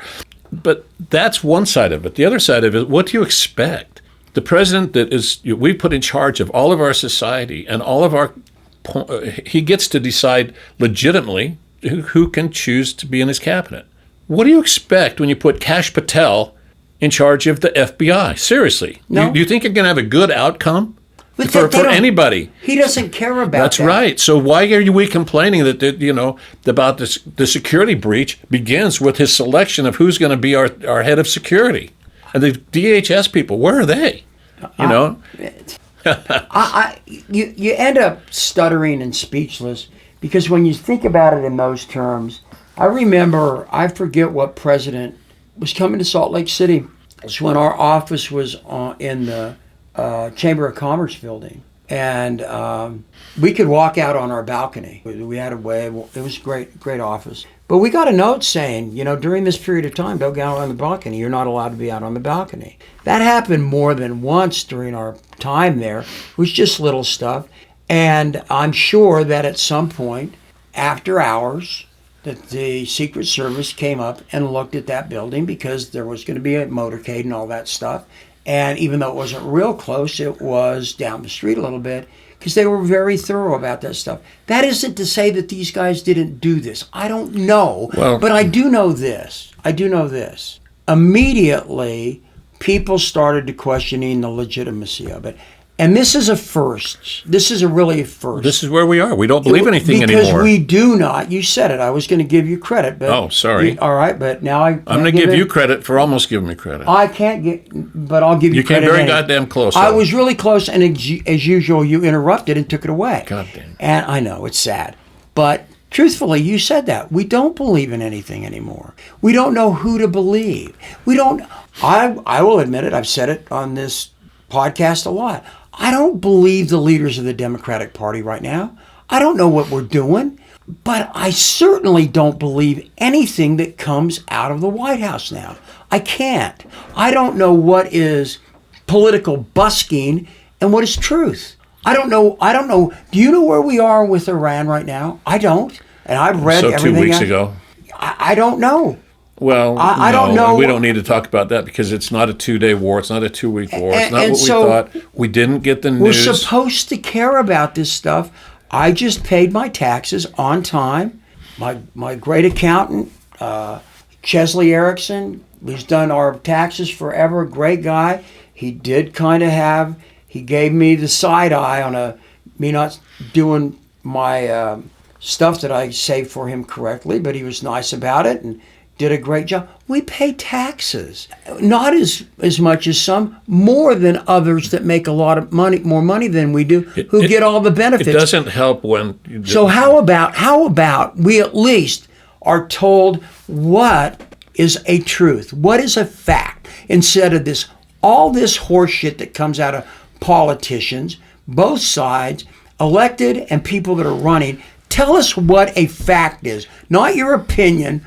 But that's one side of it. The other side of it, what do you expect? The president we put in charge of all of our society and all of our, he gets to decide legitimately who can choose to be in his cabinet. What do you expect when you put Kash Patel in charge of the FBI? Seriously. No. Do you think you're going to have a good outcome for anybody? He doesn't care about That's right. So why are we complaining that, about this, the security breach begins with his selection of who's going to be our head of security? And the DHS people, where are they? You end up stuttering and speechless, because when you think about it in those terms, I forget what president was coming to Salt Lake City. It's when our office was in the Chamber of Commerce building. And we could walk out on our balcony. We had a way. It was a great office. But we got a note saying, during this period of time, don't go out on the balcony. You're not allowed to be out on the balcony. That happened more than once during our time there. It was just little stuff. And I'm sure that at some point, after hours, that the Secret Service came up and looked at that building, because there was going to be a motorcade and all that stuff. And even though it wasn't real close, it was down the street a little bit, because they were very thorough about that stuff. That isn't to say that these guys didn't do this. I don't know. But I do know this. Immediately, people started to questioning the legitimacy of it. And this is a first. This is really a first. This is where we are. We don't believe anything anymore. Because we do not. You said it. I was going to give you credit. But oh, sorry. All right, but now I'm going to give you credit for almost giving me credit. I can't but I'll give you credit. You came very goddamn close. I was really close, and as usual, you interrupted and took it away. Goddamn. And I know, it's sad. But truthfully, you said that. We don't believe in anything anymore. We don't know who to believe. I will admit it. I've said it on this podcast a lot. I don't believe the leaders of the Democratic Party right now. I don't know what we're doing, but I certainly don't believe anything that comes out of the White House now. I can't. I don't know what is political busking and what is truth. I don't know. Do you know where we are with Iran right now? I don't. And I've read everything. 2 weeks ago. I don't know. Well, I don't know. We don't need to talk about that, because it's not a 2-day war. It's not a 2-week war. It's not what we thought. We didn't get the news. We're supposed to care about this stuff. I just paid my taxes on time. My great accountant, Chesley Erickson, who's done our taxes forever, great guy. He did he gave me the side eye on me not doing my stuff that I saved for him correctly, but he was nice about it and did a great job. We pay taxes, not as much as some, more than others that make a lot of money, more money than we do, who get all the benefits. It doesn't help when. So how about we at least are told what is a truth, what is a fact, instead of all this horse shit that comes out of politicians, both sides, elected and people that are running. Tell us what a fact is, not your opinion.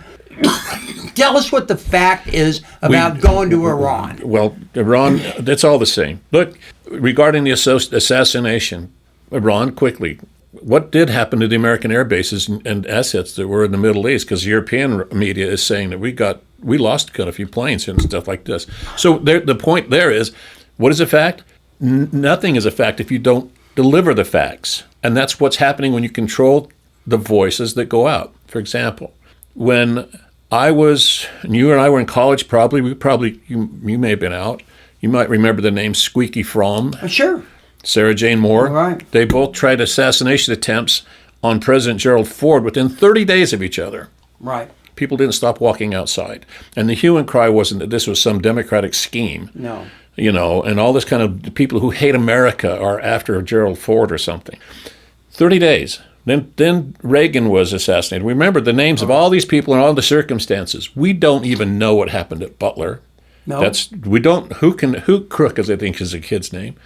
Tell us what the fact is about going to Iran. Well, Iran, that's all the same. Look, regarding the assassination, Ron, quickly, what did happen to the American air bases and assets that were in the Middle East? Because European media is saying that we lost a few planes and stuff like this. So the point there is, what is a fact? Nothing is a fact if you don't deliver the facts. And that's what's happening when you control the voices that go out. For example, when you and I were in college, you may have been out. You might remember the name Squeaky Fromm. Sure. Sarah Jane Moore. Right. They both tried assassination attempts on President Gerald Ford within 30 days of each other. Right. People didn't stop walking outside. And the hue and cry wasn't that this was some Democratic scheme. No. And all this kind of people who hate America are after Gerald Ford or something. 30 days. Then Reagan was assassinated. Remember the names of all these people and all the circumstances. We don't even know what happened at Butler. No. Who Crook, as I think is a kid's name.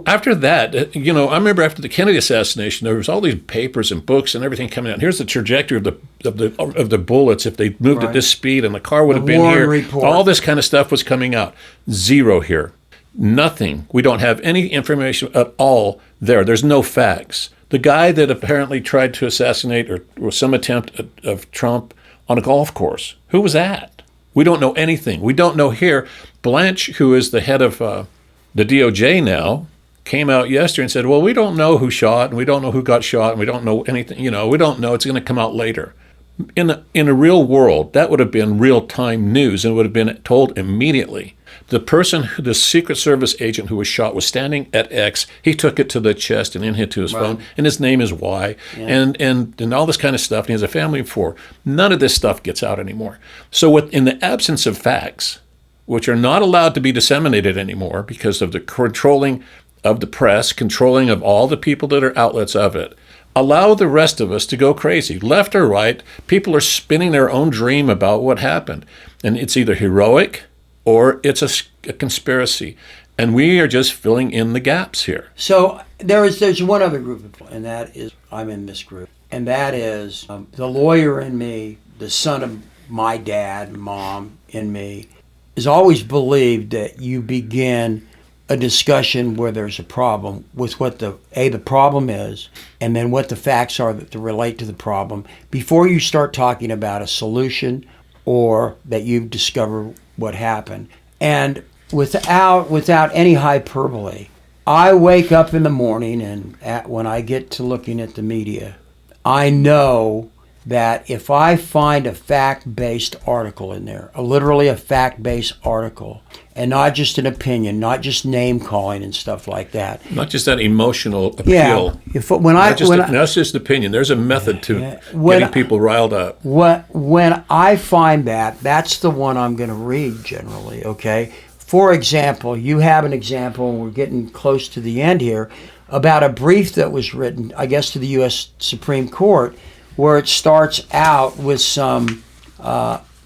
After that, I remember after the Kennedy assassination, there was all these papers and books and everything coming out. Here's the trajectory of the bullets if they moved at this speed, and the car would have been Warren here. Report. All this kind of stuff was coming out. Zero here. Nothing. We don't have any information at all there. There's no facts. The guy that apparently tried to assassinate or some attempt of Trump on a golf course, who was that? We don't know anything. We don't know here. Blanche, who is the head of the DOJ now, came out yesterday and said, well, we don't know who shot, and we don't know who got shot, and we don't know anything. We don't know. It's going to come out later. In a real world, that would have been real-time news and would have been told immediately. The Secret Service agent who was shot was standing at X. He took it to the chest and into his phone, and his name is Y, and all this kind of stuff, and he has a family of 4. None of this stuff gets out anymore. So in the absence of facts, which are not allowed to be disseminated anymore because of the controlling of the press, controlling of all the people that are outlets of it, allow the rest of us to go crazy. Left or right, people are spinning their own dream about what happened. And it's either heroic or it's a conspiracy. And we are just filling in the gaps here. So there's one other group of people, and that is, I'm in this group, and that is the lawyer in me, the son of my dad, mom in me, has always believed that you begin a discussion where there's a problem with what the problem is, and then what the facts are that relate to the problem before you start talking about a solution or that you've discovered what happened. And without any hyperbole, I wake up in the morning and when I get to looking at the media, I know that if I find a fact-based article in there, literally a fact-based article, and not just an opinion, not just name-calling and stuff like that. Not just that emotional appeal. Yeah. That's just opinion. There's a method to getting people riled up. When I find that's the one I'm going to read generally, okay? For example, you have an example, and we're getting close to the end here, about a brief that was written, I guess, to the U.S. Supreme Court, where it starts out with some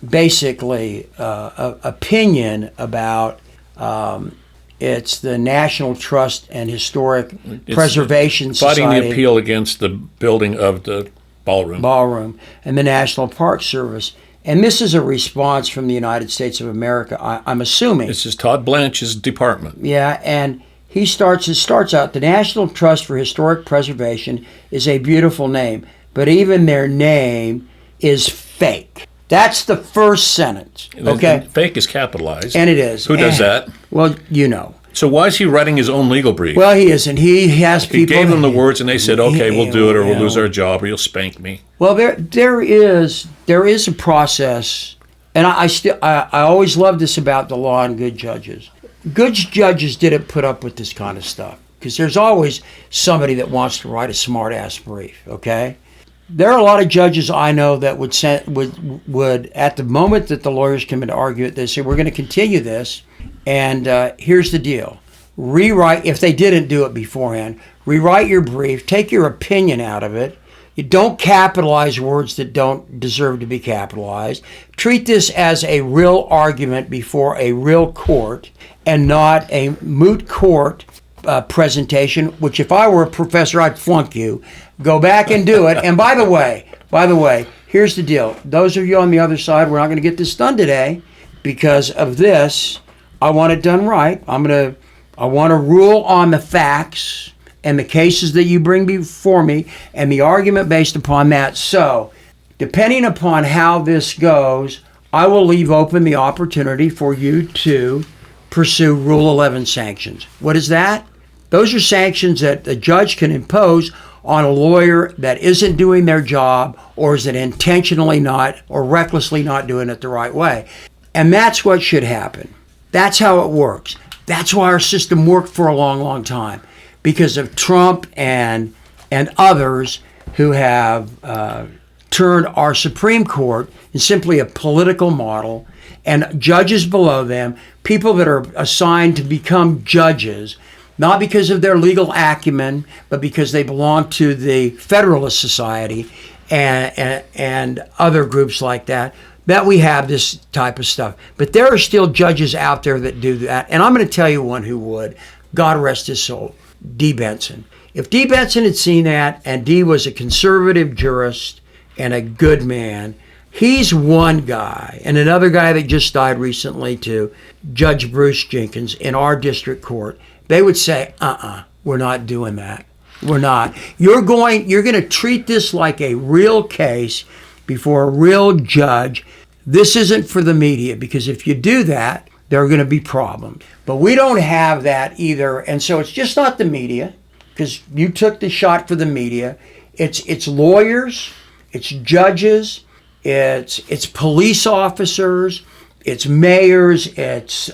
basically opinion about it's the National Trust and Historic Preservation Society. Fighting the appeal against the building of the ballroom. And the National Park Service. And this is a response from the United States of America, I'm assuming. This is Todd Blanche's department. Yeah, and it starts out, the National Trust for Historic Preservation is a beautiful name, but even their name is fake. That's the first sentence, okay? And fake is capitalized. And it is. Who does that? Well, you know. So why is he writing his own legal brief? Well, he isn't. He has people. He gave them the words, and they said, "Okay, we'll do it, or we'll lose our job, or you'll spank me." Well, there is a process, and I always love this about the law and good judges. Good judges didn't put up with this kind of stuff because there's always somebody that wants to write a smart-ass brief. Okay. There are a lot of judges I know that would at the moment that the lawyers come in to argue it, they say, we're going to continue this, and here's the deal. Rewrite, if they didn't do it beforehand, rewrite your brief, take your opinion out of it. You don't capitalize words that don't deserve to be capitalized. Treat this as a real argument before a real court and not a moot court presentation, which if I were a professor, I'd flunk you. Go back and do it. And by the way, here's the deal. Those of you on the other side, we're not going to get this done today because of this. I want it done right. I'm going to I want to rule on the facts and the cases that you bring before me and the argument based upon that. So, depending upon how this goes, I will leave open the opportunity for you to pursue Rule 11 sanctions. What is that? Those are sanctions that the judge can impose on a lawyer that isn't doing their job or is it intentionally not or recklessly not doing it the right way. And that's what should happen. That's how it works. That's why our system worked for a long, long time, because of Trump and others who have turned our Supreme Court in simply a political model, and judges below them, people that are assigned to become judges, not because of their legal acumen, but because they belong to the Federalist Society and other groups like that we have this type of stuff. But there are still judges out there that do that. And I'm going to tell you one who would. God rest his soul. D. Benson. If D. Benson had seen that, and D. was a conservative jurist and a good man, he's one guy. And another guy that just died recently too, Judge Bruce Jenkins in our district court. They would say, we're not doing that. We're not. You're going to treat this like a real case before a real judge. This isn't for the media, because if you do that, there are going to be problems. But we don't have that either. And so it's just not the media, because you took the shot for the media. It's lawyers, it's judges, it's police officers, it's mayors, it's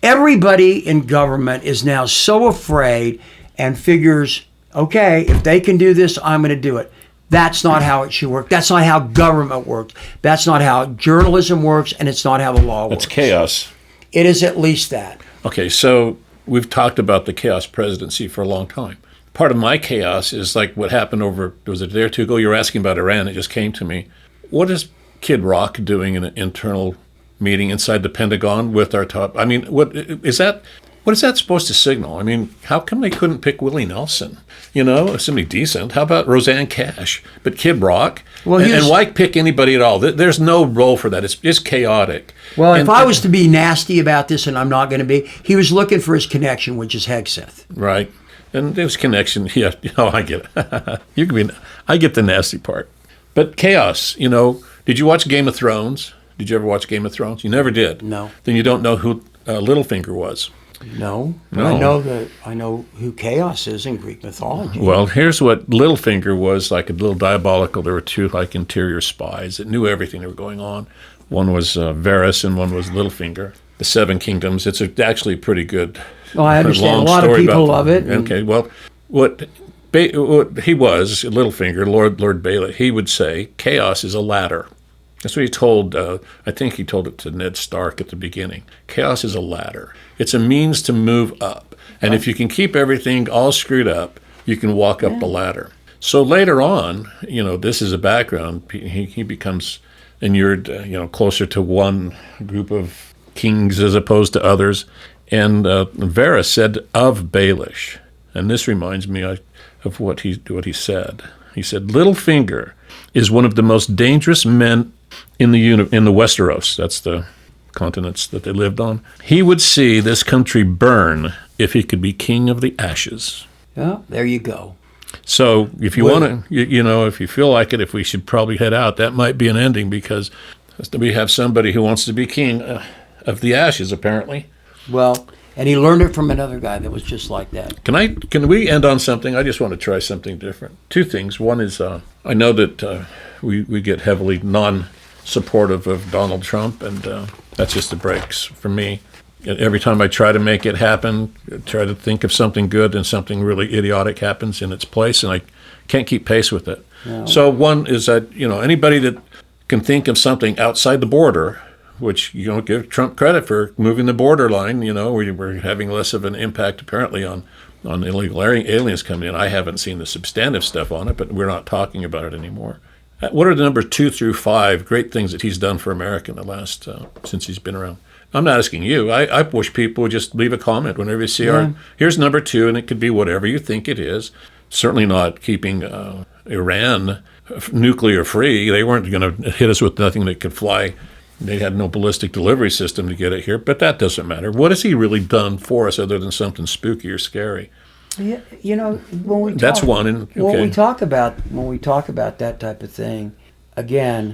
everybody in government is now so afraid and figures, okay, if they can do this, I'm going to do it. That's not how it should work. That's not how government works. That's not how journalism works, and it's not how the law works. It's chaos. It is at least that. Okay, so we've talked about the chaos presidency for a long time. Part of my chaos is like what happened was it a day or two ago? You were asking about Iran. It just came to me. What is Kid Rock doing in an internal meeting inside the Pentagon with our top? I mean, what is that supposed to signal? I mean, how come they couldn't pick Willie Nelson? Somebody decent. How about Roseanne Cash? But Kid Rock? Well, and why pick anybody at all? There's no role for that. It's just chaotic. Well, if I was to be nasty about this, and I'm not going to be, he was looking for his connection, which is Hegseth. Right. And his connection, yeah, I get it. I get the nasty part. But chaos, did you watch Game of Thrones? Did you ever watch Game of Thrones? You never did. No. Then you don't know who Littlefinger was. No. I know who Chaos is in Greek mythology. Well, here's what Littlefinger was, like a little diabolical. There were two like interior spies that knew everything that was going on. One was Varys and one was Littlefinger. The Seven Kingdoms. It's actually pretty good. Well, I understand. A lot of people love it. Okay, well, what he was, Littlefinger, Lord Bailey, he would say chaos is a ladder. That's what he told, I think he told it to Ned Stark at the beginning. Chaos is a ladder. It's a means to move up. And if you can keep everything all screwed up, you can walk up the ladder. So later on, this is a background. He becomes inured, closer to one group of kings as opposed to others. And Varys said of Baelish, and this reminds me of what he said. He said, Littlefinger is one of the most dangerous men in the Westeros. That's the continents that they lived on. He would see this country burn if he could be king of the ashes. Yeah, there you go. So if you want to, if you feel like it, if we should probably head out, that might be an ending, because we have somebody who wants to be king of the ashes, apparently. Well, and he learned it from another guy that was just like that. Can we end on something? I just want to try something different. Two things. One is I know that we get heavily non-supportive of Donald Trump, and that's just the breaks for me. Every time I try to make it happen, try to think of something good, and something really idiotic happens in its place, and I can't keep pace with it. No. So one is that, anybody that can think of something outside the border, which give Trump credit for moving the borderline, we're having less of an impact apparently on illegal aliens coming in. I haven't seen the substantive stuff on it, but we're not talking about it anymore. What are the numbers 2 through 5 great things that he's done for America in the last, since he's been around? I'm not asking you. I wish people would just leave a comment whenever you see here's number 2, and it could be whatever you think it is. Certainly not keeping Iran nuclear free. They weren't going to hit us with nothing that could fly They had no ballistic delivery system to get it here, but that doesn't matter. What has he really done for us other than something spooky or scary? Yeah, you know, when we That's talk, one. Okay. when we talk about that type of thing, again,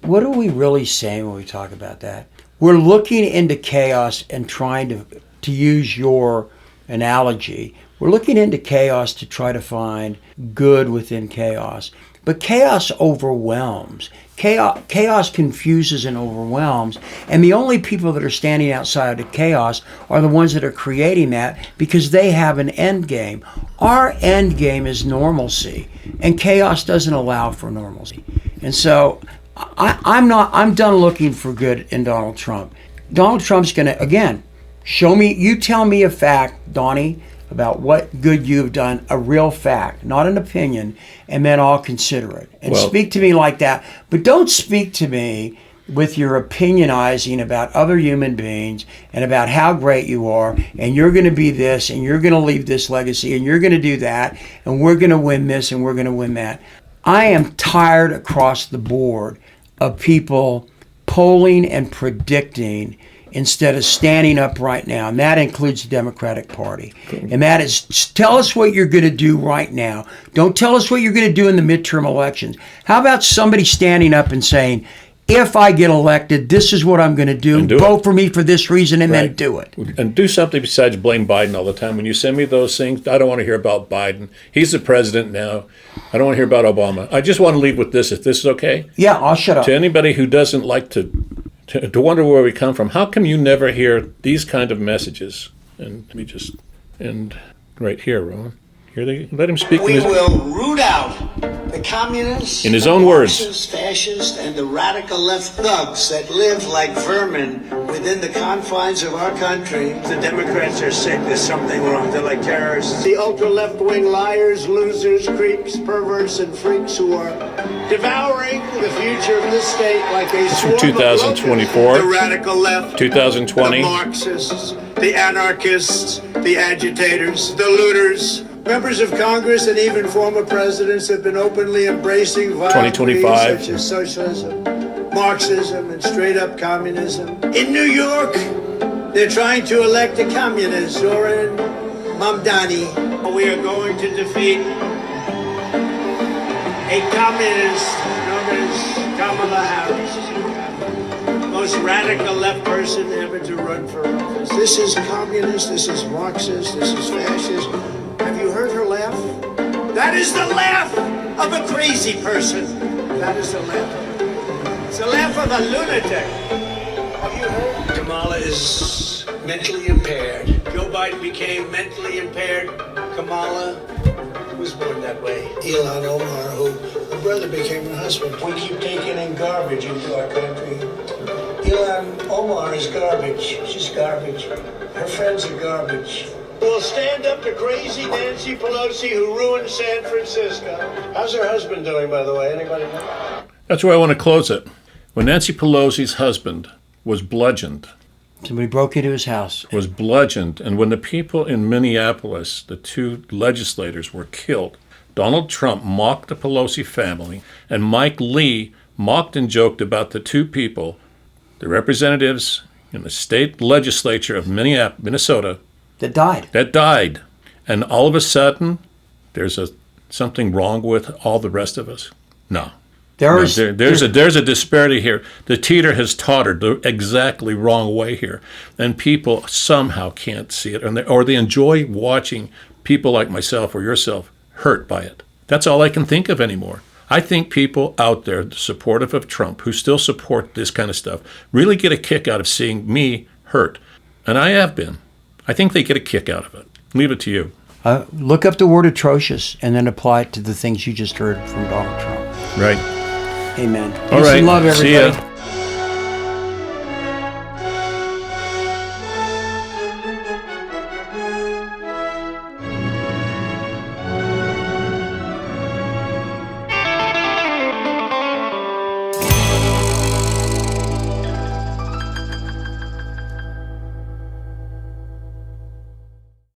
what are we really saying when we talk about that? We're looking into chaos and trying to use your analogy. We're looking into chaos to try to find good within chaos. But chaos overwhelms. Chaos confuses and overwhelms. And the only people that are standing outside of chaos are the ones that are creating that, because they have an end game. Our end game is normalcy, and chaos doesn't allow for normalcy. And so I'm done looking for good in Donald Trump. Donald Trump's going to, again, you tell me a fact, Donnie, about what good you've done, a real fact, not an opinion, and then I'll consider it. And speak to me like that. But don't speak to me with your opinionizing about other human beings and about how great you are, and you're going to be this, and you're going to leave this legacy, and you're going to do that, and we're going to win this, and we're going to win that. I am tired across the board of people polling and predicting instead of standing up right now. And that includes the Democratic Party. And that is, tell us what you're going to do right now. Don't tell us what you're going to do in the midterm elections. How about somebody standing up and saying, if I get elected, this is what I'm going to do. Vote for me for this reason, and then do it. And do something besides blame Biden all the time. When you send me those things, I don't want to hear about Biden. He's the president now. I don't want to hear about Obama. I just want to leave with this, if this is okay. Yeah, I'll shut up. To anybody who doesn't like to wonder where we come from, how come you never hear these kind of messages? And let me just end right here, Rowan. Let him speak. We will root out the communists, in his own words, fascists, and the radical left thugs that live like vermin within the confines of our country. The Democrats are sick. There's something wrong. They're like terrorists. The ultra left-wing liars, losers, creeps, perverts, and freaks who are devouring the future of this state like a swarm of 2024. The radical left, 2020. the Marxists, the anarchists, the agitators, the looters. Members of Congress and even former presidents have been openly embracing violent creeds such as socialism, Marxism, and straight-up communism. In New York, they're trying to elect a communist, Zoran Mamdani. We are going to defeat a communist known as Kamala Harris, most radical left person ever to run for office. This is communist, this is Marxist, this is fascist. Have you heard her laugh? That is the laugh of a crazy person. That is the laugh. It's the laugh of a lunatic. Have you heard? Kamala is mentally impaired. Joe Biden became mentally impaired. Kamala was born that way. Ilhan Omar, who her brother became her husband. We keep taking in garbage into our country. Ilhan Omar is garbage. She's garbage. Her friends are garbage. We'll stand up to crazy Nancy Pelosi, who ruined San Francisco. How's her husband doing, by the way? Anybody know? That's where I want to close it. When Nancy Pelosi's husband was bludgeoned. Somebody broke into his house. Was bludgeoned. And when the people in Minneapolis, the two legislators, were killed, Donald Trump mocked the Pelosi family, and Mike Lee mocked and joked about the two people, the representatives in the state legislature of Minnesota, That died. And all of a sudden, there's something wrong with all the rest of us? No. There's a disparity here. The teeter has tottered the exactly wrong way here. And people somehow can't see it, or they enjoy watching people like myself or yourself hurt by it. That's all I can think of anymore. I think people out there supportive of Trump, who still support this kind of stuff, really get a kick out of seeing me hurt. And I have been. I think they get a kick out of it. Leave it to you. Look up the word atrocious and then apply it to the things you just heard from Donald Trump. Right. Amen. All right. Peace and love, everybody. See ya.